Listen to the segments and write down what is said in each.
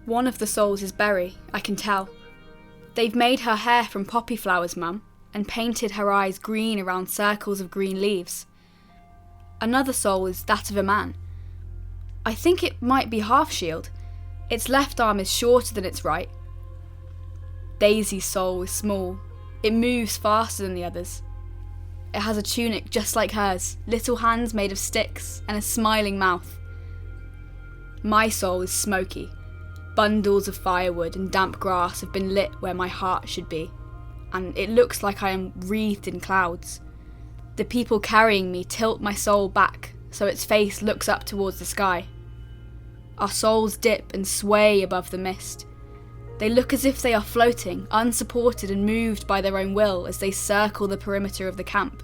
One of the souls is Berry, I can tell. They've made her hair from poppy flowers, Mum, and painted her eyes green around circles of green leaves. Another soul is that of a man. I think it might be half-shield. Its left arm is shorter than its right. Daisy's soul is small. It moves faster than the others. It has a tunic just like hers, little hands made of sticks, and a smiling mouth. My soul is smoky. Bundles of firewood and damp grass have been lit where my heart should be, and it looks like I am wreathed in clouds. The people carrying me tilt my soul back so its face looks up towards the sky. Our souls dip and sway above the mist. They look as if they are floating, unsupported and moved by their own will as they circle the perimeter of the camp.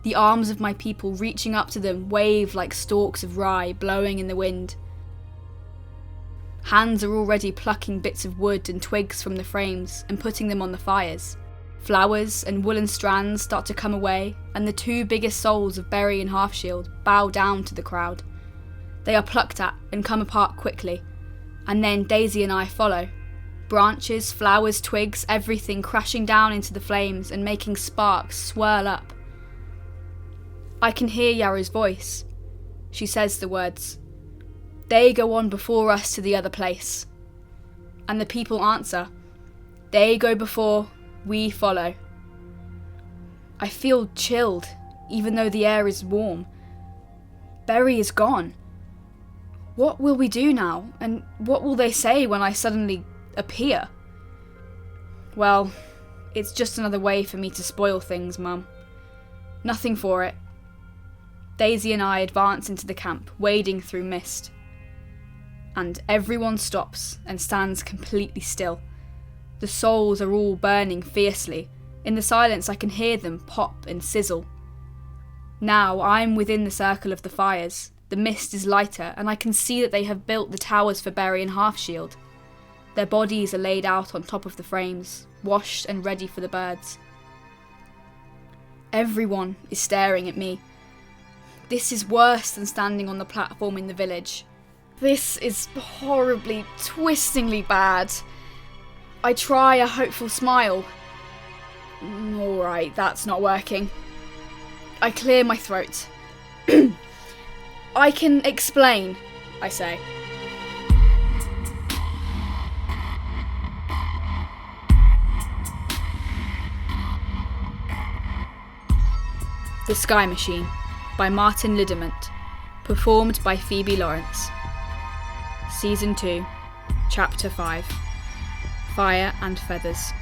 The arms of my people reaching up to them wave like stalks of rye blowing in the wind. Hands are already plucking bits of wood and twigs from the frames and putting them on the fires. Flowers and woolen strands start to come away, and the two biggest souls of Berry and Half-Shield bow down to the crowd. They are plucked at and come apart quickly, and then Daisy and I follow. Branches, flowers, twigs, everything crashing down into the flames and making sparks swirl up. I can hear Yarrow's voice. She says the words, "They go on before us to the other place." And the people answer, "They go before, we follow." I feel chilled, even though the air is warm. Berry is gone. What will we do now, and what will they say when I suddenly appear? Well, it's just another way for me to spoil things, Mum. Nothing for it. Daisy and I advance into the camp, wading through mist. And everyone stops and stands completely still. The souls are all burning fiercely. In the silence I can hear them pop and sizzle. Now I'm within the circle of the fires. The mist is lighter, and I can see that they have built the towers for Berry and Half-Shield. Their bodies are laid out on top of the frames, washed and ready for the birds. Everyone is staring at me. This is worse than standing on the platform in the village. This is horribly, twistingly bad. I try a hopeful smile. Alright, that's not working. I clear my throat. I can explain, I say. The Sky Machine by Martin Lidderment, performed by Phoebe Lawrence. Season 2, Chapter 5, Fire and Feathers.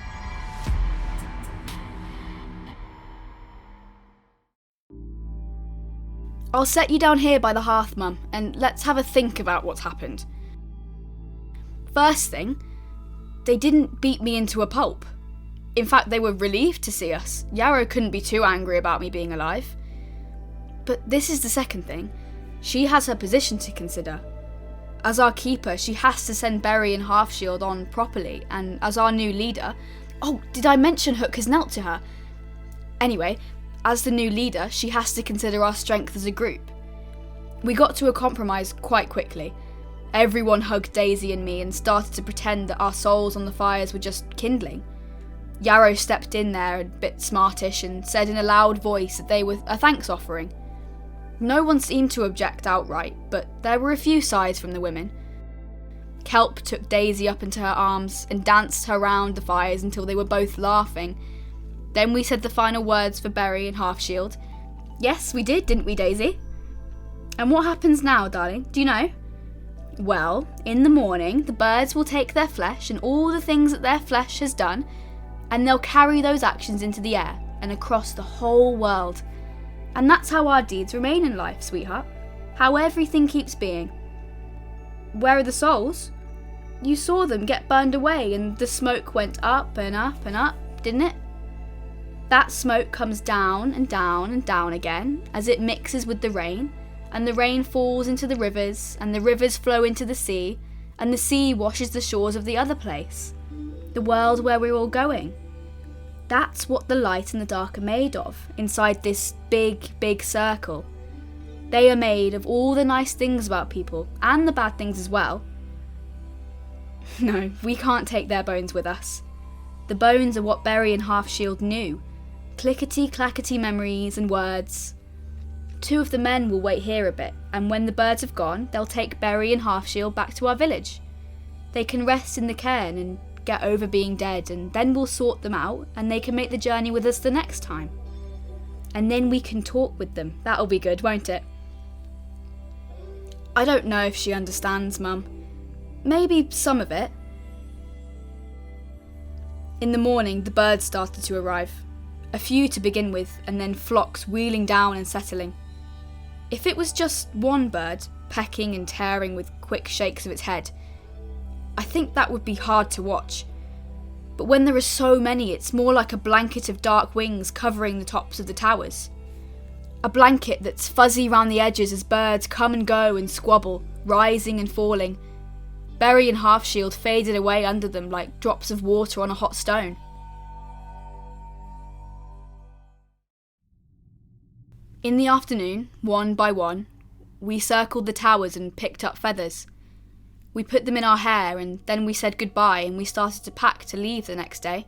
I'll set you down here by the hearth, Mum, and let's have a think about what's happened. First thing, they didn't beat me into a pulp. In fact, they were relieved to see us. Yarrow couldn't be too angry about me being alive. But this is the second thing. She has her position to consider. As our keeper, she has to send Berry and Half-Shield on properly, and as our new leader... Oh, did I mention Hook has knelt to her? Anyway, as the new leader, she has to consider our strength as a group. We got to a compromise quite quickly. Everyone hugged Daisy and me and started to pretend that our souls on the fires were just kindling. Yarrow stepped in there a bit smartish and said in a loud voice that they were a thanks offering. No one seemed to object outright, but there were a few sighs from the women. Kelp took Daisy up into her arms and danced her round the fires until they were both laughing. Then we said the final words for Berry and Half-Shield. Yes, we did, didn't we, Daisy? And what happens now, darling? Do you know? Well, in the morning, the birds will take their flesh and all the things that their flesh has done, and they'll carry those actions into the air and across the whole world. And that's how our deeds remain in life, sweetheart. How everything keeps being. Where are the souls? You saw them get burned away and the smoke went up and up and up, didn't it? That smoke comes down and down and down again as it mixes with the rain, and the rain falls into the rivers, and the rivers flow into the sea, and the sea washes the shores of the other place. The world where we're all going. That's what the light and the dark are made of, inside this big, big circle. They are made of all the nice things about people, and the bad things as well. No, we can't take their bones with us. The bones are what Berry and Half-Shield knew. Clickety-clackety memories and words. 2 of the men will wait here a bit, and when the birds have gone, they'll take Berry and Half-Shield back to our village. They can rest in the cairn and get over being dead, and then we'll sort them out, and they can make the journey with us the next time. And then we can talk with them. That'll be good, won't it? I don't know if she understands, Mum. Maybe some of it. In the morning, the birds started to arrive. A few to begin with, and then flocks wheeling down and settling. If it was just one bird, pecking and tearing with quick shakes of its head, I think that would be hard to watch. But when there are so many, it's more like a blanket of dark wings covering the tops of the towers. A blanket that's fuzzy round the edges as birds come and go and squabble, rising and falling. Berry and Half-Shield faded away under them like drops of water on a hot stone. In the afternoon, one by one, we circled the towers and picked up feathers. We put them in our hair, and then we said goodbye and we started to pack to leave the next day.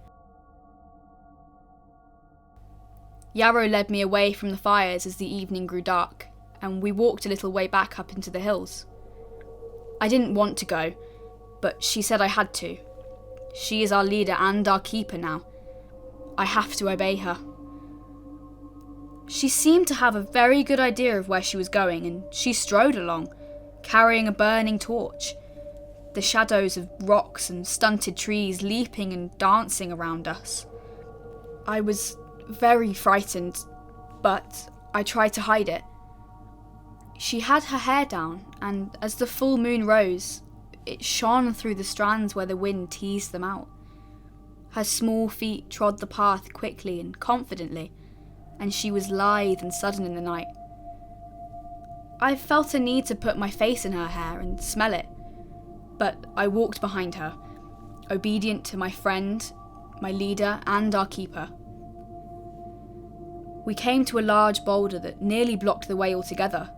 Yarrow led me away from the fires as the evening grew dark, and we walked a little way back up into the hills. I didn't want to go, but she said I had to. She is our leader and our keeper now. I have to obey her. She seemed to have a very good idea of where she was going, and she strode along, carrying a burning torch. The shadows of rocks and stunted trees leaping and dancing around us. I was very frightened, but I tried to hide it. She had her hair down, and as the full moon rose, it shone through the strands where the wind teased them out. Her small feet trod the path quickly and confidently, and she was lithe and sudden in the night. I felt a need to put my face in her hair and smell it, but I walked behind her, obedient to my friend, my leader, and our keeper. We came to a large boulder that nearly blocked the way altogether,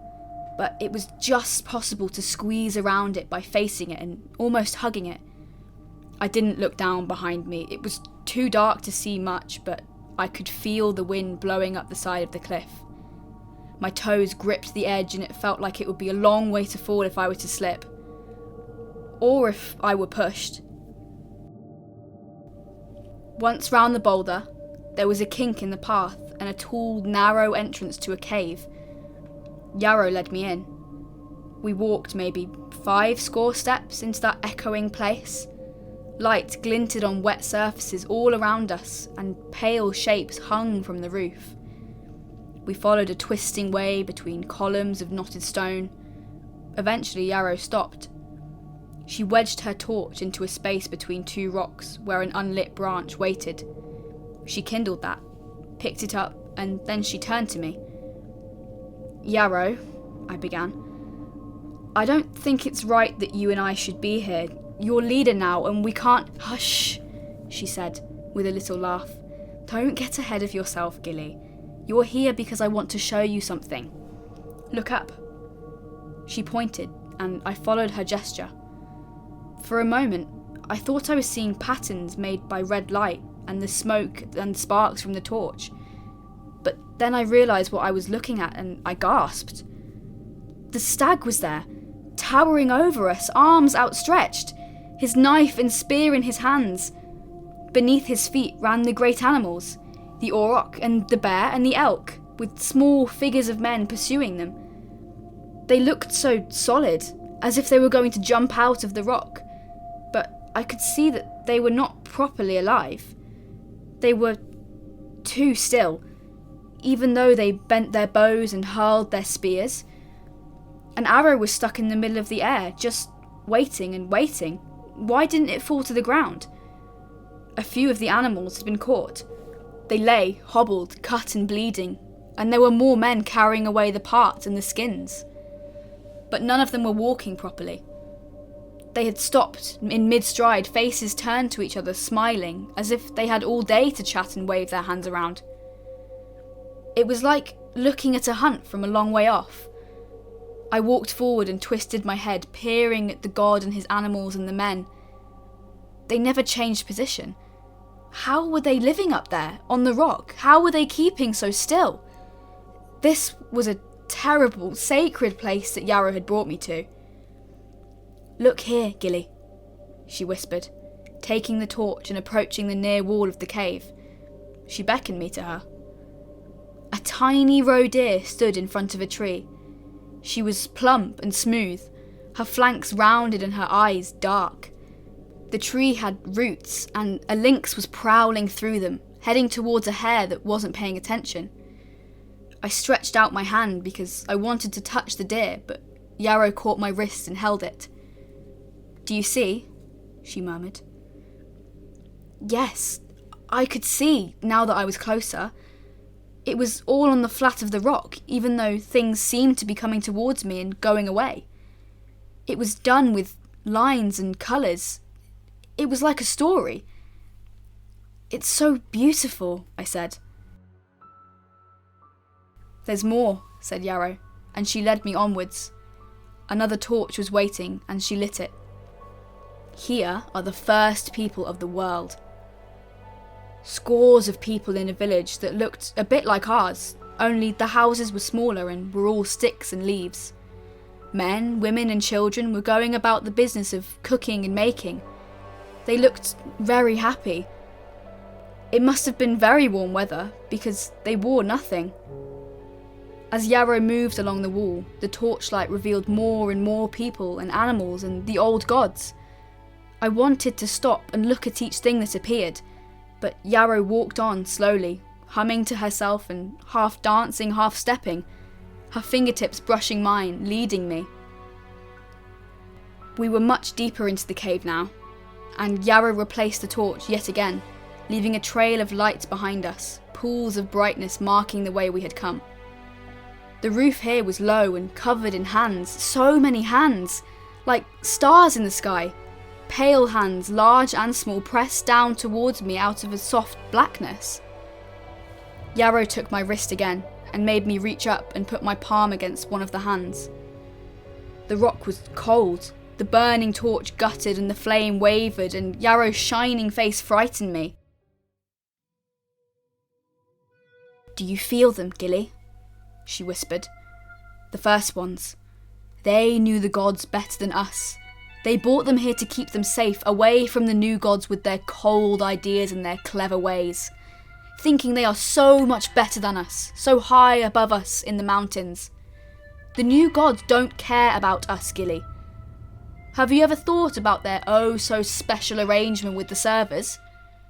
but it was just possible to squeeze around it by facing it and almost hugging it. I didn't look down behind me. It was too dark to see much, but I could feel the wind blowing up the side of the cliff. My toes gripped the edge and it felt like it would be a long way to fall if I were to slip. Or if I were pushed. Once round the boulder, there was a kink in the path and a tall, narrow entrance to a cave. Yarrow led me in. We walked maybe 50 steps into that echoing place. Light glinted on wet surfaces all around us, and pale shapes hung from the roof. We followed a twisting way between columns of knotted stone. Eventually Yarrow stopped. She wedged her torch into a space between 2 rocks where an unlit branch waited. She kindled that, picked it up, and then she turned to me. "Yarrow," I began, "I don't think it's right that you and I should be here. You're leader now, and we can't—" "Hush," she said, with a little laugh. "Don't get ahead of yourself, Gilly. You're here because I want to show you something. Look up." She pointed, and I followed her gesture. For a moment, I thought I was seeing patterns made by red light and the smoke and sparks from the torch. But then I realised what I was looking at, and I gasped. The stag was there, towering over us, arms outstretched, his knife and spear in his hands. Beneath his feet ran the great animals, the auroch and the bear and the elk, with small figures of men pursuing them. They looked so solid, as if they were going to jump out of the rock, but I could see that they were not properly alive. They were too still, even though they bent their bows and hurled their spears. An arrow was stuck in the middle of the air, just waiting and waiting. Why didn't it fall to the ground? A few of the animals had been caught. They lay, hobbled, cut and bleeding, and there were more men carrying away the parts and the skins. But none of them were walking properly. They had stopped in mid-stride, faces turned to each other, smiling, as if they had all day to chat and wave their hands around. It was like looking at a hunt from a long way off. I walked forward and twisted my head, peering at the god and his animals and the men. they never changed position. How were they living up there, on the rock? How were they keeping so still? This was a terrible, sacred place that Yarrow had brought me to. "Look here, Gilly," she whispered, taking the torch and approaching the near wall of the cave. She beckoned me to her. A tiny roe deer stood in front of a tree. She was plump and smooth, her flanks rounded and her eyes dark. The tree had roots, and a lynx was prowling through them, heading towards a hare that wasn't paying attention. I stretched out my hand because I wanted to touch the deer, but Yarrow caught my wrist and held it. "Do you see?" she murmured. Yes, I could see now that I was closer. It was all on the flat of the rock, even though things seemed to be coming towards me and going away. It was done with lines and colours. It was like a story. "It's so beautiful," I said. "There's more," said Yarrow, and she led me onwards. Another torch was waiting, and she lit it. "Here are the first people of the world." Scores of people in a village that looked a bit like ours, only the houses were smaller and were all sticks and leaves. Men, women and children were going about the business of cooking and making. They looked very happy. It must have been very warm weather, because they wore nothing. As Yarrow moved along the wall, the torchlight revealed more and more people and animals and the old gods. I wanted to stop and look at each thing that appeared, but Yarrow walked on slowly, humming to herself and half dancing, half stepping, her fingertips brushing mine, leading me. We were much deeper into the cave now, and Yarrow replaced the torch yet again, leaving a trail of light behind us, pools of brightness marking the way we had come. The roof here was low and covered in hands, so many hands, like stars in the sky. Pale hands, large and small, pressed down towards me out of a soft blackness. Yarrow took my wrist again and made me reach up and put my palm against one of the hands. The rock was cold, the burning torch guttered and the flame wavered, and Yarrow's shining face frightened me. "Do you feel them, Gilly?" she whispered. "The first ones. They knew the gods better than us. They brought them here to keep them safe, away from the new gods with their cold ideas and their clever ways, thinking they are so much better than us, so high above us in the mountains. The new gods don't care about us, Gilly. Have you ever thought about their oh-so-special arrangement with the servers?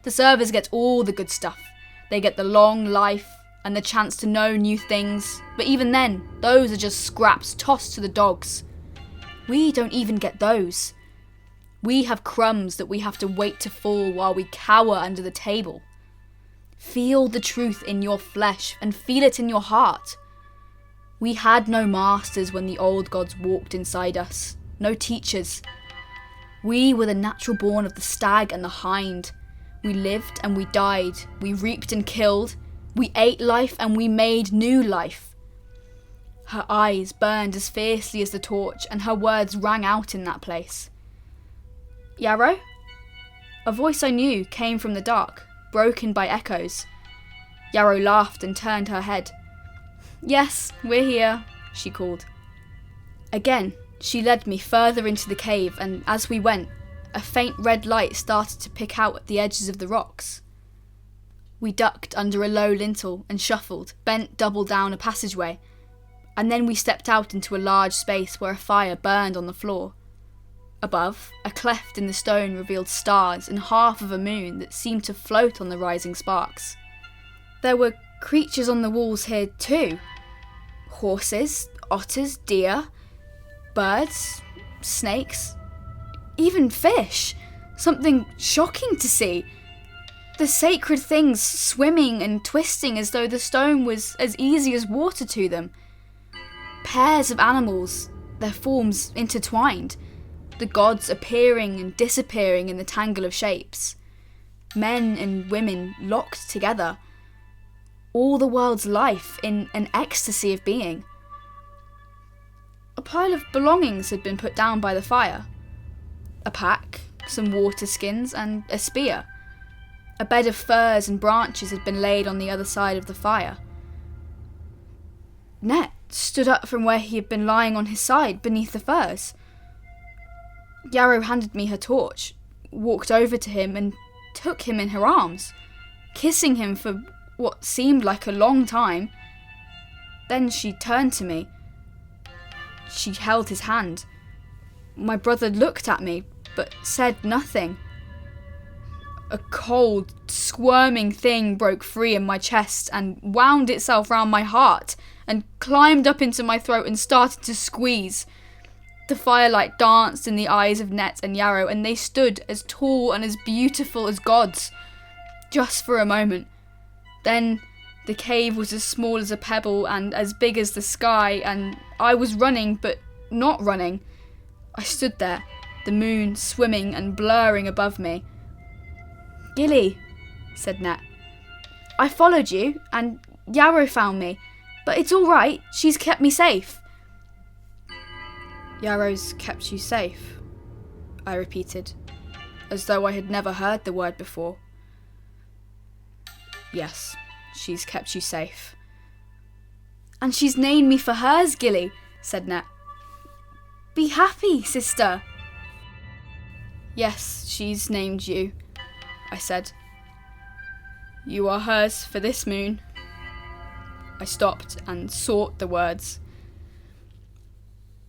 The servers get all the good stuff. They get the long life and the chance to know new things, but even then, those are just scraps tossed to the dogs. We don't even get those. We have crumbs that we have to wait to fall while we cower under the table. Feel the truth in your flesh and feel it in your heart. We had no masters when the old gods walked inside us, no teachers. We were the natural born of the stag and the hind. We lived and we died, we reaped and killed, we ate life and we made new life. Her eyes burned as fiercely as the torch, and her words rang out in that place. "Yarrow?" A voice I knew came from the dark, broken by echoes. Yarrow laughed and turned her head. "Yes, we're here," she called. Again, she led me further into the cave, and as we went, a faint red light started to pick out at the edges of the rocks. We ducked under a low lintel and shuffled, bent double down a passageway, and then we stepped out into a large space where a fire burned on the floor. Above, a cleft in the stone revealed stars and half of a moon that seemed to float on the rising sparks. There were creatures on the walls here too. Horses, otters, deer, birds, snakes, even fish. Something shocking to see. The sacred things swimming and twisting as though the stone was as easy as water to them. Pairs of animals, their forms intertwined, the gods appearing and disappearing in the tangle of shapes. Men and women locked together. All the world's life in an ecstasy of being. A pile of belongings had been put down by the fire. A pack, some water skins, and a spear. A bed of furs and branches had been laid on the other side of the fire. Net stood up from where he had been lying on his side beneath the furs. Yarrow handed me her torch, walked over to him and took him in her arms, kissing him for what seemed like a long time. Then she turned to me. She held his hand. My brother looked at me, but said nothing. A cold, squirming thing broke free in my chest and wound itself round my heart and climbed up into my throat and started to squeeze. The firelight danced in the eyes of Net and Yarrow, and they stood as tall and as beautiful as gods. Just for a moment. Then the cave was as small as a pebble and as big as the sky, and I was running, but not running. I stood there, the moon swimming and blurring above me. "Gilly," said Net. "I followed you, and Yarrow found me, but it's all right, she's kept me safe." "Yarrow's kept you safe," I repeated, as though I had never heard the word before. "Yes, she's kept you safe." "And she's named me for hers, Gilly," said Net. "Be happy, sister." "Yes, she's named you," I said. "You are hers for this moon." I stopped and sought the words.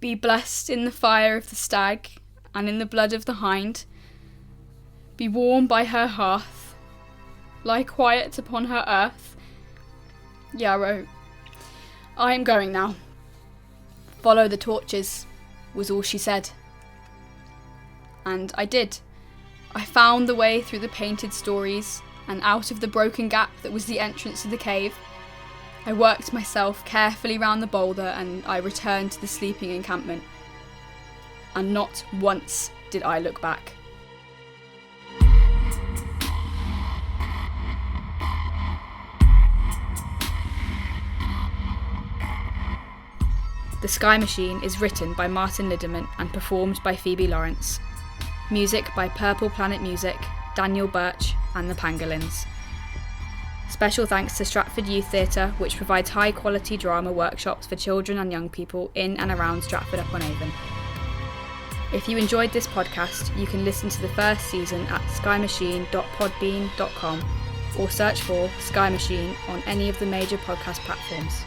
"Be blessed in the fire of the stag and in the blood of the hind. Be warm by her hearth. Lie quiet upon her earth. Yarrow, I am going now." "Follow the torches," was all she said. And I did. I found the way through the painted stories and out of the broken gap that was the entrance to the cave. I worked myself carefully round the boulder and I returned to the sleeping encampment. And not once did I look back. The Sky Machine is written by Martin Lidderman and performed by Phoebe Lawrence. Music by Purple Planet Music, Daniel Birch and the Pangolins. Special thanks to Stratford Youth Theatre, which provides high-quality drama workshops for children and young people in and around Stratford-upon-Avon. If you enjoyed this podcast, you can listen to the first season at skymachine.podbean.com or search for Sky Machine on any of the major podcast platforms.